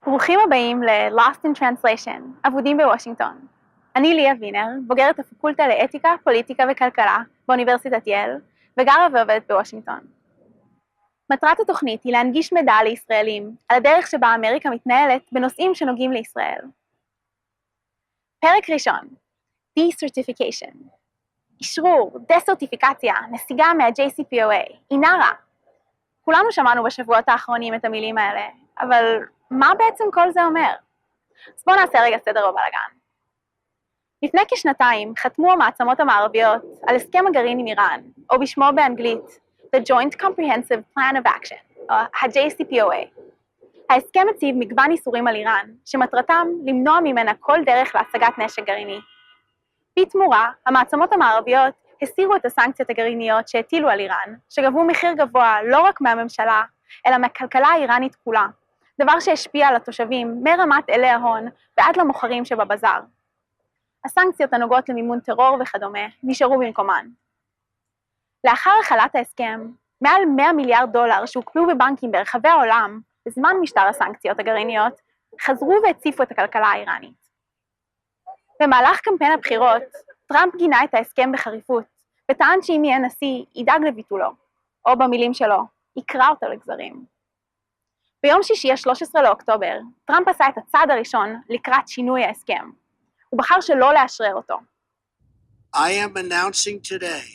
ברוכים הבאים ל-Lost in Translation, אבודים בוושינגטון. אני ליה וינר, בוגרת הפקולטה לאתיקה, פוליטיקה וכלכלה באוניברסיטת ייל, וגרה ועובדת בוושינגטון. מטרת התוכנית היא להנגיש מידע לישראלים על הדרך שבה אמריקה מתנהלת בנושאים שנוגעים לישראל. פרק ראשון, Decertification. אישרור, דסרטיפיקציה, נסיגה מה-JCPOA, אינרה. כולנו שמענו בשבועות האחרונים את המילים האלה, אבל מה בעצם כל זה אומר? אז בואו נעשה רגע סדר בבלגן. לפני כשנתיים חתמו המעצמות המערביות על הסכם הגרעין עם איראן, או בשמו באנגלית, The Joint Comprehensive Plan of Action, או ה-JCPOA. ההסכם מציב מגוון איסורים על איראן, שמטרתם למנוע ממנה כל דרך להשגת נשק גרעיני. בתמורה, המעצמות המערביות הסירו את הסנקציות הגרעיניות שהטילו על איראן, שגבו מחיר גבוה לא רק מהממשלה, אלא מהכלכלה האיראנית כולה, דבר שהשפיע על התושבים מרמת אלי ההון ועד למוכרים שבבזאר. הסנקציות הנוגעות למימון טרור וכדומה נשארו במקומן. לאחר החלת ההסכם, מעל $100 מיליארד שהוקפאו בבנקים ברחבי העולם, בזמן משטר הסנקציות הגרעיניות, חזרו והציפו את הכלכלה האיראנית. במהלך קמפיין הבחירות, טראמפ גינה את ההסכם בחריפות, וטען שאם יהיה נשיא, ידאג לביטולו, או במילים שלו, יקרע אותו לגזרים. ביום שישי ה-13 לאוקטובר, טראמפ עשה את הצעד הראשון לקראת שינוי ההסכם. הוא בחר שלא לאשרר אותו. I am announcing today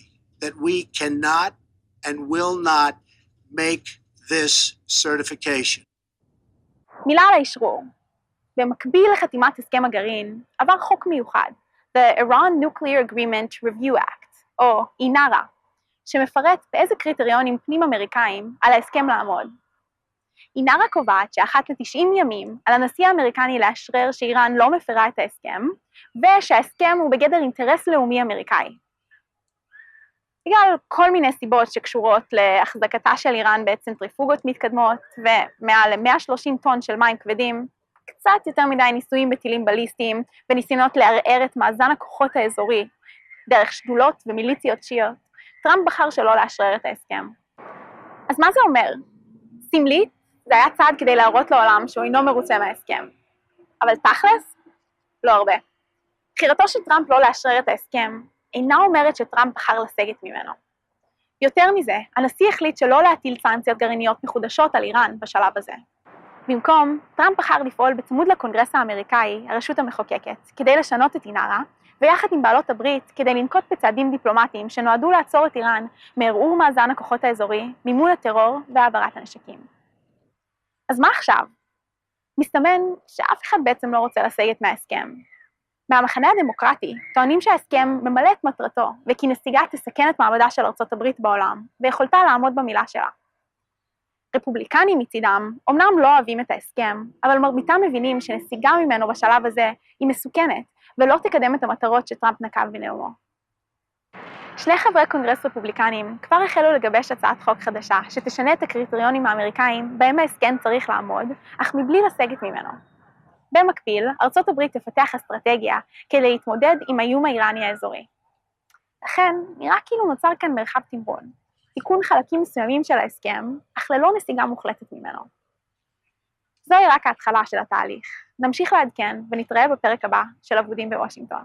that we cannot and will not make this certification. מילה על האשרור. במקביל לחתימת הסכם הגרעין, עבר חוק מיוחד, The Iran Nuclear Agreement Review Act, או אינרה, שמפרט באיזה קריטריונים פנים-אמריקאים על ההסכם לעמוד. אינרה קובעת שאחת ל-90 ימים על הנשיא האמריקני לאשרר שאיראן לא מפרה את ההסכם, ושההסכם הוא בגדר אינטרס לאומי אמריקאי. בגלל כל מיני סיבות שקשורות להחזקתה של איראן בצנטריפוגות מתקדמות, ומעל ל-130 טון של מים כבדים, קצת יותר מדי ניסויים בטילים בליסטיים, וניסיונות לערער את מאזן הכוחות האזורי, דרך שדולות ומיליציות שיעיות, טראמפ בחר שלא לאשרר את ההסכם. אז מה זה אומר? סמלית, זה היה צעד כדי להראות לעולם שהוא אינו מרוצה מההסכם. אבל תכלס? לא הרבה. בחירתו של טראמפ לא לאשרר את ההסכם, אינה אומרת שטראמפ בחר לסגת ממנו. יותר מזה, הנשיא החליט שלא להטיל סנקציות גרעיניות מחודשות על איראן בשלב הזה. במקום, טראמפ בחר לפעול בצמוד לקונגרס האמריקאי, הרשות המחוקקת, כדי לשנות את אינרה, ויחד עם בעלות הברית כדי לנקוט בצעדים דיפלומטיים שנועדו לעצור את איראן מערעור מאזן הכוחות האזורי, מימון הטרור והעברת הנשקים. אז מה עכשיו? מסתמן שאף אחד בעצם לא רוצה לסגת מההסכם. מהמחנה הדמוקרטי טוענים שההסכם ממלא את מטרתו, וכי נסיגה תסכן את מעמדה של ארצות הברית בעולם, ויכולתה לעמוד במילה שלה. רפובליקנים מצידם אומנם לא אוהבים את ההסכם, אבל מרביתם מבינים שנסיגה ממנו בשלב הזה היא מסוכנת, ולא תקדם את המטרות שטראמפ נקב בנאומו. שני חברי קונגרס רפובליקנים כבר החלו לגבש הצעת חוק חדשה, שתשנה את הקריטריונים האמריקאים בהם ההסכם צריך לעמוד, אך מבלי לסגת ממנו. במקביל, ארצות הברית תפתח אסטרטגיה כדי להתמודד עם האיום האיראני האזורי. לכן, נראה כאילו נוצר כאן מרחב תמרון, תיקון חלקים מסוימים של ההסכם, אך ללא נסיגה מוחלטת ממנו. זוהי רק ההתחלה של התהליך. נמשיך לעדכן ונתראה בפרק הבא של אבודים בוושינגטון.